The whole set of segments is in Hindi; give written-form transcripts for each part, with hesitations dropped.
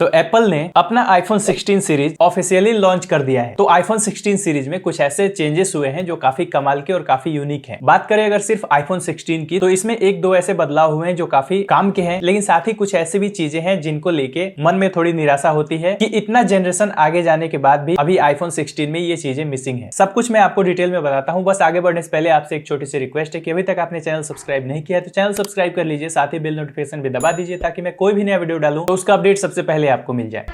तो एप्पल ने अपना आईफोन 16 सीरीज ऑफिशियली लॉन्च कर दिया है। तो आईफोन 16 सीरीज में कुछ ऐसे चेंजेस हुए हैं जो काफी कमाल के और काफी यूनिक हैं। बात करें अगर सिर्फ आईफोन 16 की, तो इसमें एक दो ऐसे बदलाव हुए हैं जो काफी काम के हैं, लेकिन साथ ही कुछ ऐसे भी चीजें हैं जिनको लेके मन में थोड़ी निराशा होती है कि इतना जनरेशन आगे जाने के बाद भी अभी आईफोन 16 में ये चीजें मिसिंग है। सब कुछ मैं आपको डिटेल में बताता हूँ। बस आगे बढ़ने से पहले आपसे एक छोटी सी रिक्वेस्ट है कि अभी तक आपने चैनल सब्सक्राइब नहीं किया है तो चैनल सब्सक्राइब कर लीजिए, साथ ही बेल नोटिफिकेशन भी दबा दीजिए ताकि मैं कोई भी नया वीडियो डालूं तो उसका अपडेट सबसे पहले आपको मिल जाए।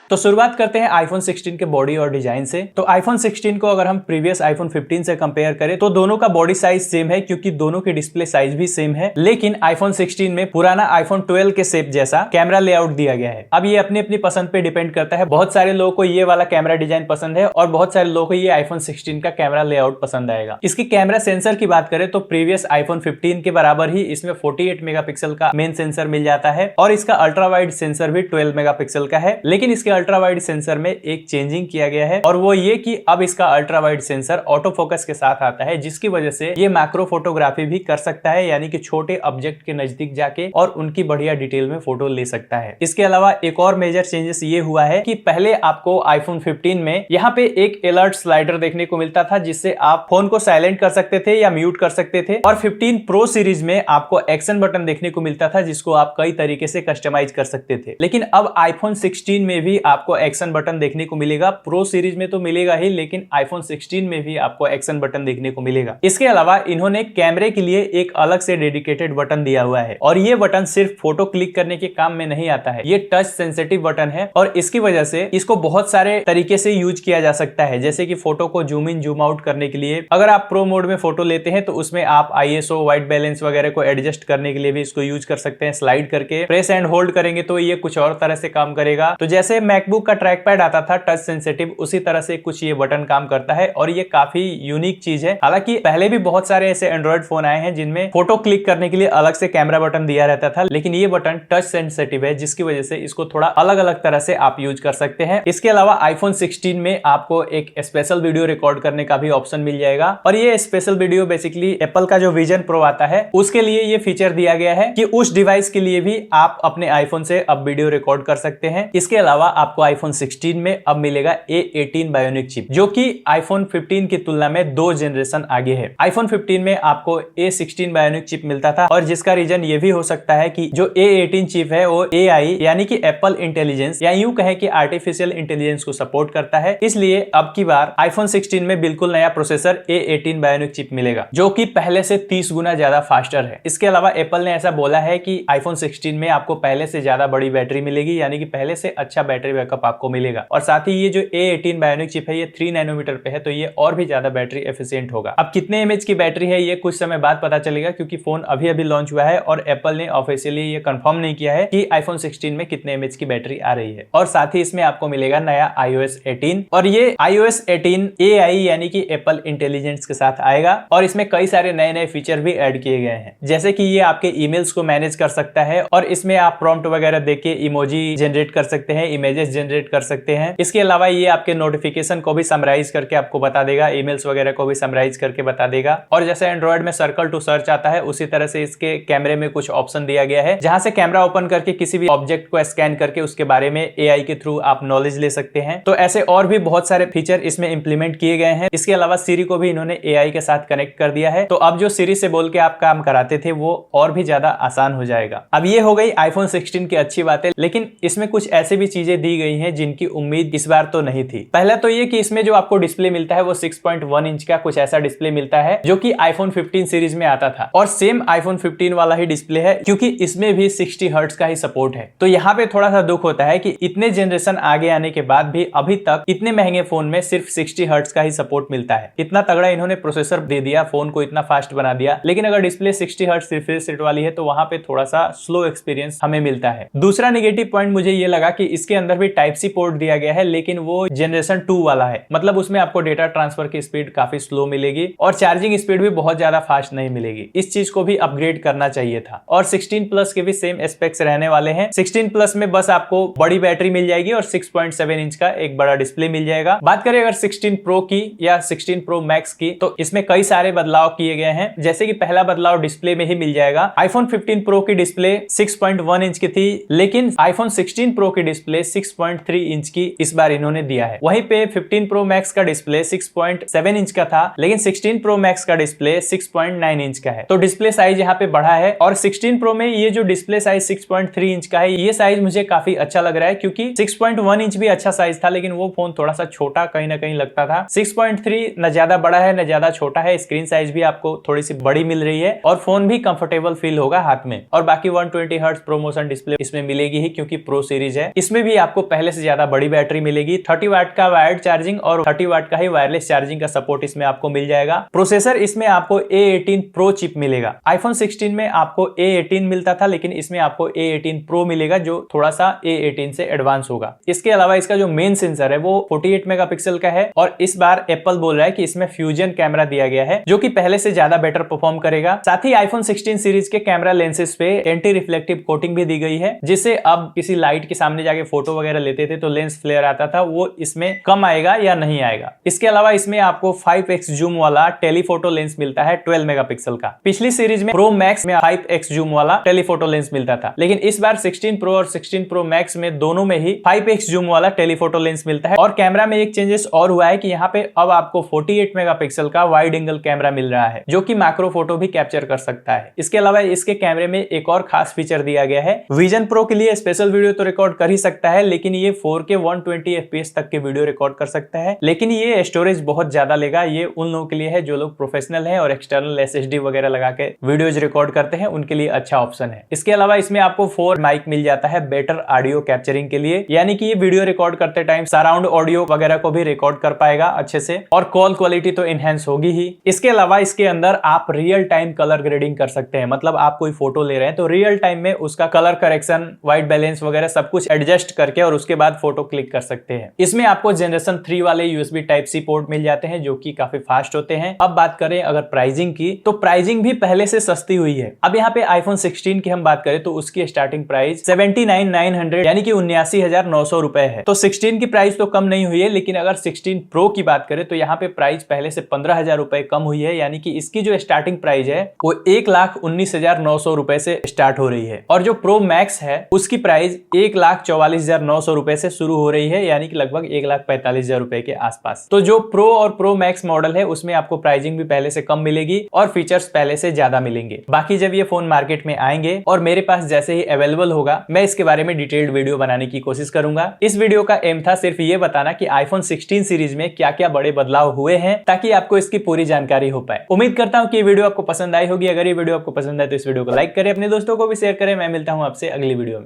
तो शुरुआत करते हैं आईफोन 16 के बॉडी और डिजाइन से। तो आईफोन 16 को अगर हम प्रीवियस आईफोन 15 से कंपेयर करें तो दोनों का बॉडी साइज सेम है, क्योंकि दोनों की डिस्प्ले साइज भी सेम है। लेकिन आईफोन 16 में पुराना आईफोन 12 के शेप जैसा कैमरा लेआउट दिया गया है। अब ये अपनी अपनी पसंद पे डिपेंड करता है। बहुत सारे लोगों को ये वाला कैमरा डिजाइन पसंद है और बहुत सारे लोगों को ये आईफोन 16 का कैमरा लेआउट पसंद आएगा। इसकी कैमरा सेंसर की बात करें तो प्रीवियस आईफोन 15 के बराबर ही इसमें 48 मेगापिक्सल का मेन सेंसर मिल जाता है और इसका अल्ट्रा वाइड सेंसर भी 12 मेगापिक्सल का है। लेकिन इसके अल्ट्रा वाइड सेंसर में एक चेंजिंग किया गया है और वो ये कि अब इसका ultra wide sensor auto focus के साथ आता है, जिसकी वजह से ये मैक्रो फोटोग्राफी भी कर सकता है, यानी कि छोटे ऑब्जेक्ट के नजदीक जाके और उनकी बढ़िया डिटेल में फोटो ले सकता है। इसके अलावा एक और मेजर चेंजेस ये हुआ है कि पहले आपको आईफोन 15 में यहाँ पे एक अलर्ट स्लाइडर देखने को मिलता था, जिससे आप फोन को साइलेंट कर सकते थे या म्यूट कर सकते थे। और 15 प्रो सीरीज में आपको एक्शन बटन देखने को मिलता था, जिसको आप कई तरीके से कस्टमाइज कर सकते थे। लेकिन अब आईफोन 16 में भी आपको एक्शन बटन देखने को मिलेगा। प्रो सीरीज में तो मिलेगा ही, लेकिन आईफोन 16 में भी आपको एक्शन बटन देखने को मिलेगा। इसके अलावा इन्होंने कैमरे के लिए एक अलग से डेडिकेटेड बटन दिया हुआ है और ये बटन सिर्फ फोटो क्लिक करने के काम में नहीं आता है। ये टच सेंसिटिव बटन है और इसकी वजह से इसको बहुत सारे तरीके से यूज किया जा सकता है, जैसे कि फोटो को जूम इन जूम आउट करने के लिए। अगर आप प्रो मोड में फोटो लेते हैं तो उसमें आप ISO, व्हाइट बैलेंस वगैरह को एडजस्ट करने के लिए भी इसको यूज कर सकते हैं। स्लाइड करके प्रेस एंड होल्ड करेंगे तो ये कुछ और तरह से काम करेगा। तो जैसे मैकबुक का ट्रैक पैड आता था टच सेंसिटिव, उसी तरह से कुछ ये बटन काम करता है और ये काफी यूनिक चीज है। हालांकि पहले भी बहुत सारे ऐसे एंड्रॉइड फोन आए हैं जिनमें फोटो क्लिक करने के लिए अलग से कैमरा बटन दिया रहता था, लेकिन ये बटन टच सेंसिटिव है, जिसकी वजह से इसको थोड़ा अलग अलग तरह से आप यूज कर सकते हैं। इसके अलावा आईफोन 16 में आपको एक स्पेशल वीडियो रिकॉर्ड करने का भी ऑप्शन मिल जाएगा और ये स्पेशल वीडियो बेसिकली एप्पल का जो विजन प्रो आता है उसके लिए ये फीचर दिया गया है कि उस डिवाइस के लिए भी आप अपने आईफोन से अब वीडियो रिकॉर्ड कर सकते हैं। इसके अलावा आपको आईफोन 16 में अब मिलेगा A18 बायोनिक चिप, जो कि आईफोन 15 की तुलना में 2 जनरेशन आगे है। आईफोन 15 में आपको A16 बायोनिक चिप मिलता था और जिसका रीजन ये भी हो सकता है कि जो A18 चिप है वो AI यानी कि एप्पल इंटेलिजेंस या यूं कहें कि आर्टिफिशियल इंटेलिजेंस को सपोर्ट करता है। इसलिए अब की बार आईफोन 16 में बिल्कुल नया प्रोसेसर A18 बायोनिक चिप मिलेगा, जो कि पहले से 30 गुना ज्यादा फास्टर है। इसके अलावा एप्पल ने ऐसा बोला है कि आईफोन 16 में आपको पहले से ज्यादा बड़ी बैटरी मिलेगी, यानी कि पहले से अच्छा बैटरी बैकअप आपको मिलेगा। और साथ ही ये जो A18 बायोनिक चिप है ये 3 नैनोमीटर पे है, तो ये और भी ज्यादा बैटरी एफिशिएंट होगा। अब कितने mAh की बैटरी है ये कुछ समय बाद पता चलेगा, क्योंकि फोन अभी अभी लॉन्च हुआ है और एप्पल ने ऑफिशियली ये कंफर्म नहीं किया है कि आईफोन 16 में कितने mAh की बैटरी आ रही है। और साथ ही इसमें आपको मिलेगा नया iOS 18 और ये iOS 18 AI यानी कि एप्पल इंटेलिजेंस के साथ आएगा और इसमें कई सारे नए नए फीचर भी ऐड किए गए हैं, जैसे कि ये आपके ईमेल्स को मैनेज कर सकता है और इसमें आप प्रॉम्प्ट वगैरह देके इमोजी जनरेट कर सकते हैं, इमेजेस जनरेट कर सकते हैं। इसके अलावा ये आपके नोटिफिकेशन को भी समराइज करके आपको बता देगा, ईमेल्स वगैरह को भी समराइज करके बता देगा। और जैसे एंड्रॉइड में सर्कल टू सर्च आता है उसी तरह से इसके कैमरे में कुछ ऑप्शन दिया गया है, जहां से कैमरा ओपन करके किसी भी ऑब्जेक्ट को स्कैन करके उसके बारे में AI के थ्रू आप नॉलेज ले सकते हैं। तो ऐसे और भी बहुत सारे फीचर इसमें इंप्लीमेंट किए गए हैं। इसके अलावा सीरी को भी इन्होंने AI के साथ कनेक्ट कर दिया है, तो अब जो सीरी से बोल के आप काम कराते थे वो और भी ज्यादा आसान हो जाएगा। अब ये हो गई आईफोन 16 की अच्छी बातें, लेकिन इसमें कुछ ऐसे भी चीजें दी गई हैं जिनकी उम्मीद इस बार तो नहीं थी। पहला तो ये कि इसमें जो आपको डिस्प्ले मिलता है वो 6.1 इंच का कुछ ऐसा डिस्प्ले मिलता है जो कि आईफोन 15 सीरीज में आता था और सेम आईफोन 15 वाला ही डिस्प्ले है, क्योंकि इसमें भी 60 हर्ट्ज का ही सपोर्ट है। तो यहाँ पे थोड़ा सा दुख होता है कि इतने जनरेशन आगे आने के बाद भी अभी तक इतने महंगे फोन में सिर्फ 60 हर्ट्ज का ही सपोर्ट मिलता है। इतना तगड़ा इन्होंने प्रोसेसर दे दिया, फोन को इतना फास्ट बना दिया, लेकिन अगर डिस्प्ले 60 हर्ट्ज रिफ्रेश रेट वाली है तो वहां पे थोड़ा सा स्लो एक्सपीरियंस हमें मिलता है। दूसरा नेगेटिव पॉइंट मुझे ये लगा कि इसके अंदर भी टाइप सी पोर्ट दिया गया है, लेकिन वो जनरेशन 2 वाला है। मतलब उसमें आपको डेटा ट्रांसफर की स्पीड काफी स्लो मिलेगी और चार्जिंग स्पीड भी बहुत ज्यादा फास्ट नहीं मिलेगी। इस चीज को भी अपग्रेड करना चाहिए था। और 16 प्लस के भी सेम स्पेक्स रहने वाले हैं। 16 प्लस में बस आपको बड़ी बैटरी मिल जाएगी और 6.7 इंच का एक बड़ा डिस्प्ले मिल जाएगा। बात करें अगर 16 प्रो की या 16 प्रो मैक्स की, तो इसमें कई सारे बदलाव किए गए हैं। जैसे कि पहला बदलाव डिस्प्ले में ही मिल जाएगा। आईफोन 15 प्रो की डिस्प्ले 6.1 इंच की थी, लेकिन आईफोन 16 प्रो की डिस्प्ले 6.3 इंच की इस बार इन्होंने दिया है। वहीं पे 15 प्रो मैक्स का डिस्प्ले 6.7 इंच का था, लेकिन 16 प्रो मैक्स का डिस्प्ले 6.9 इंच का है। तो डिस्प्ले साइज यहाँ पे बढ़ा है। और 16 प्रो में ये जो डिस्प्ले साइज 6.3 इंच का है, ये साइज मुझे काफी अच्छा लग रहा है, क्योंकि 6.1 इंच भी अच्छा साइज था, लेकिन वो फोन थोड़ा सा छोटा कहीं ना कहीं लगता था। 6.3 न ज्यादा बड़ा है न ज्यादा छोटा है। स्क्रीन साइज भी आपको थोड़ी सी बड़ी मिल रही है और फोन भी कंफर्टेबल फील होगा हाथ में। और बाकी 120 हर्ट्ज प्रोमोशन डिस्प्ले इसमें मिलेगी ही, क्योंकि प्रो सीरीज है। इसमें भी आपको पहले से ज्यादा बड़ी बैटरी मिलेगी। 30 वाट का वायर्ड चार्जिंग और 30 वाट का ही वायरलेस चार्जिंग का सपोर्ट इसमें आपको मिल जाएगा। प्रोसेसर इसमें आपको A18 प्रो चिप मिलेगा। आईफोन 16 में आपको A18 मिलता था, लेकिन इसमें आपको A18 प्रो मिलेगा, जो थोड़ा सा A18 से एडवांस होगा। इसके अलावा इसका जो मेन सेंसर है वो 48 मेगापिक्सल का है। और इस बार एप्पल बोल रहा है कि इसमें फ्यूजन कैमरा दिया गया है, जो कि पहले से ज्यादा बेटर परफॉर्म करेगा। साथ ही आईफोन 16 सीरीज के कैमरा लेंसेज पे एंटी रिफ्लेक्टिव कोटिंग भी दी गई है, जिससे अब किसी लाइट के सामने जाके फोटो वगैरह लेते थे तो लेंस फ्लेयर आता था, वो इसमें कम आएगा या नहीं आएगा। इसके अलावा इसमें आपको 5x जूम वाला टेलीफोटो लेंस मिलता है 12 मेगापिक्सल का। पिछली सीरीज में प्रो मैक्स में 5x जूम वाला टेलीफोटो लेंस मिलता था, लेकिन इस बार 16 प्रो और 16 प्रो मैक्स में दोनों में ही 5x जूम वाला टेलीफोटो लेंस मिलता है। और कैमरा में एक चेंजेस और हुआ है कि यहाँ पे अब आपको 48 मेगापिक्सल का वाइड एंगल कैमरा मिल रहा है, जो कि मैक्रो फोटो भी कैप्चर कर सकता है। इसके अलावा इसके कैमरे में एक और खास फीचर दिया गया है। विजन प्रो के लिए स्पेशल वीडियो तो रिकॉर्ड कर ही सकता है, लेकिन ये 4K 120 FPS तक के वीडियो रिकॉर्ड कर सकता है, लेकिन ये स्टोरेज बहुत ज्यादा लेगा। ये उन लोगों के लिए है जो लोग प्रोफेशनल हैं और एक्सटर्नल SSD वगैरह लगा के वीडियोज रिकॉर्ड करते हैं, उनके लिए अच्छा ऑप्शन है। इसके अलावा इसमें आपको 4 माइक मिल जाता है बेटर ऑडियो कैप्चरिंग के लिए, यानी कि ये वीडियो रिकॉर्ड करते टाइम सराउंड ऑडियो वगैरह को भी रिकॉर्ड कर पाएगा अच्छे से, और कॉल क्वालिटी तो इनहेंस होगी ही। इसके अलावा इसके अंदर आप रियल टाइम कलर ग्रेडिंग कर सकते हैं। मतलब आप कोई फोटो ले रहे हैं तो रियल टाइम में उसका कलर करेक्शन, व्हाइट बैलेंस वगैरह सब कुछ एडजस्ट करके और उसके बाद फोटो क्लिक कर सकते हैं। इसमें आपको जनरेशन 3 वाले USB Type-C पोर्ट मिल जाते हैं, जो कि काफी फास्ट होते हैं। अब बात करें अगर प्राइसिंग की, तो प्राइसिंग भी पहले से सस्ती हुई है। अब यहाँ पे आईफोन 16 की हम बात करें तो उसकी स्टार्टिंग प्राइस 79,900 यानी कि 79,900 रुपए है। तो 16 की प्राइस तो कम नहीं हुई है, लेकिन अगर 16 प्रो की बात करें तो यहाँ पे प्राइस पहले से 15,000 रुपए कम हुई है, यानी कि इसकी जो स्टार्टिंग प्राइस है वो 1,19,900 रुपए से स्टार्ट हो रही है। और जो प्रो मैक्स है उसकी प्राइस 1,44,900 रुपए से शुरू हो रही है, यानी कि लगभग 1,45,000 रुपए के आसपास। तो जो प्रो और प्रो मैक्स मॉडल है उसमें आपको प्राइसिंग भी पहले से कम मिलेगी और फीचर्स पहले से ज्यादा मिलेंगे। बाकी जब ये फोन मार्केट में आएंगे और मेरे पास जैसे ही अवेलेबल होगा, मैं इसके बारे में डिटेल्ड वीडियो बनाने की कोशिश करूंगा। इस वीडियो का एम था सिर्फ ये बताना कि आईफोन 16 सीरीज में क्या क्या बड़े बदलाव हुए हैं, ताकि आपको इसकी पूरी जानकारी हो पाए। उम्मीद करता हूं कि ये वीडियो आपको पसंद आई होगी। अगर ये वीडियो आपको पसंद आए तो इस वीडियो को लाइक करें, अपने दोस्तों को भी शेयर करें। मैं मिलता हूं आपसे अगली वीडियो में।